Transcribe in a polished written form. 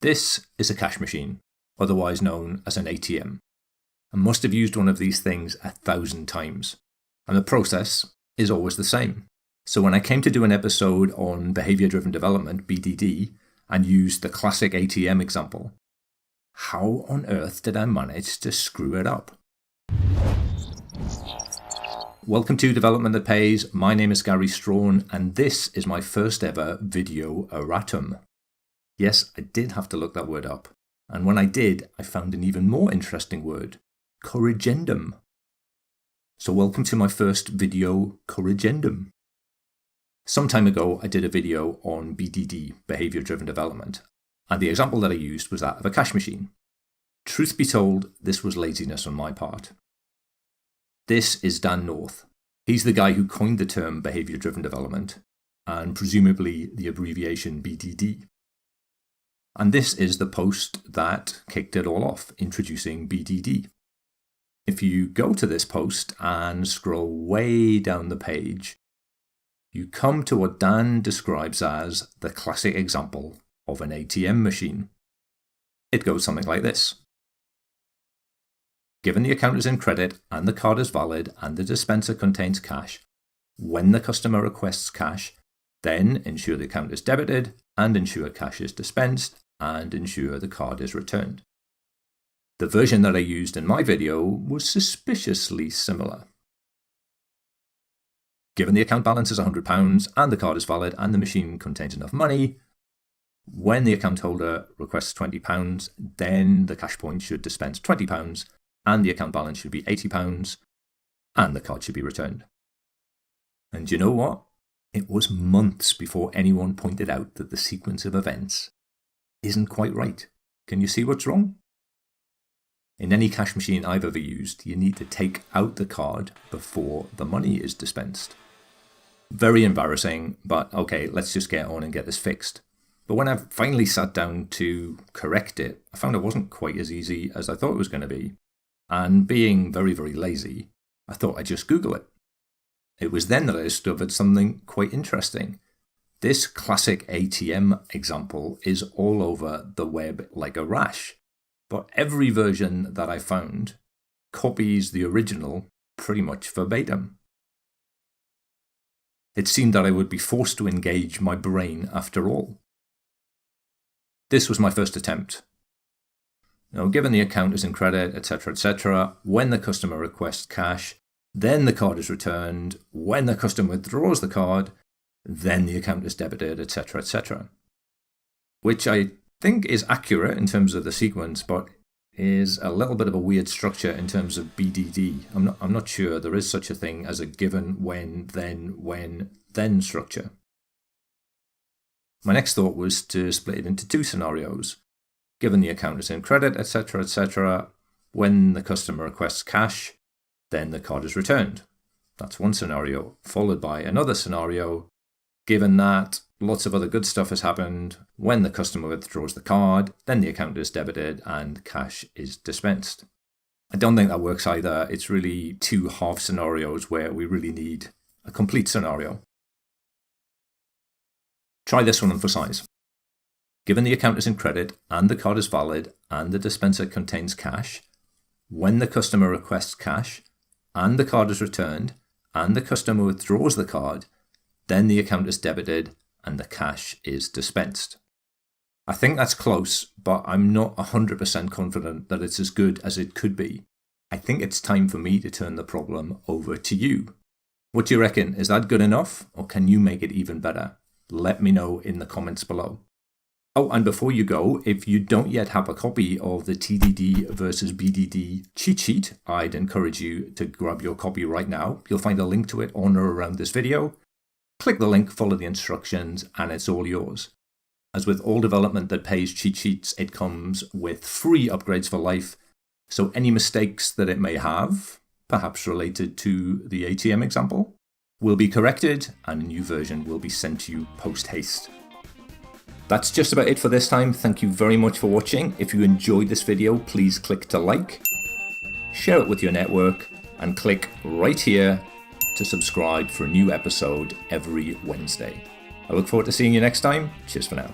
This is a cash machine, otherwise known as an ATM. I must have used one of these things 1,000 times, and the process is always the same. So when I came to do an episode on Behaviour Driven Development, BDD, and used the classic ATM example, how on earth did I manage to screw it up? Welcome to Development That Pays. My name is Gary Strawn, and this is my first ever video erratum. Yes, I did have to look that word up, and when I did, I found an even more interesting word, corrigendum. So welcome to my first video corrigendum. Some time ago, I did a video on BDD, Behaviour Driven Development, and the example that I used was that of a cash machine. Truth be told, this was laziness on my part. This is Dan North. He's the guy who coined the term Behaviour Driven Development, and presumably the abbreviation BDD. And this is the post that kicked it all off, introducing BDD. If you go to this post and scroll way down the page, you come to what Dan describes as the classic example of an ATM machine. It goes something like this. Given the account is in credit and the card is valid and the dispenser contains cash, when the customer requests cash, then ensure the account is debited and ensure cash is dispensed and ensure the card is returned. The version that I used in my video was suspiciously similar. Given the account balance is £100 and the card is valid and the machine contains enough money, when the account holder requests £20, then the cash point should dispense £20 and the account balance should be £80 and the card should be returned. And you know what? It was months before anyone pointed out that the sequence of events isn't quite right. Can you see what's wrong? In any cash machine I've ever used, you need to take out the card before the money is dispensed. Very embarrassing, but okay, let's just get on and get this fixed. But when I finally sat down to correct it, I found it wasn't quite as easy as I thought it was going to be. And being very, very lazy, I thought I'd just Google it. It was then that I discovered something quite interesting. This classic ATM example is all over the web like a rash, but every version that I found copies the original pretty much verbatim. It seemed that I would be forced to engage my brain after all. This was my first attempt. Now, given the account is in credit, etc., when the customer requests cash, then the card is returned. When the customer withdraws the card, then the account is debited, etc., which I think is accurate in terms of the sequence, but is a little bit of a weird structure in terms of BDD. I'm not sure there is such a thing as a given, when, then structure. My next thought was to split it into two scenarios. Given the account is in credit, etc., when the customer requests cash, then the card is returned. That's one scenario, followed by another scenario. Given that lots of other good stuff has happened, when the customer withdraws the card, then the account is debited and cash is dispensed. I don't think that works either. It's really two half scenarios where we really need a complete scenario. Try this one on for size. Given the account is in credit and the card is valid and the dispenser contains cash, when the customer requests cash and the card is returned and the customer withdraws the card, then the account is debited and the cash is dispensed. I think that's close, but I'm not 100% confident that it's as good as it could be. I think it's time for me to turn the problem over to you. What do you reckon? Is that good enough, or can you make it even better? Let me know in the comments below. Oh, and before you go, if you don't yet have a copy of the TDD versus BDD cheat sheet, I'd encourage you to grab your copy right now. You'll find a link to it on or around this video. Click the link, follow the instructions, and it's all yours. As with all Development That Pays cheat sheets, it comes with free upgrades for life, so any mistakes that it may have, perhaps related to the ATM example, will be corrected and a new version will be sent to you post-haste. That's just about it for this time. Thank you very much for watching. If you enjoyed this video, please click to like, share it with your network, and click right here to subscribe for a new episode every Wednesday. I look forward to seeing you next time. Cheers for now.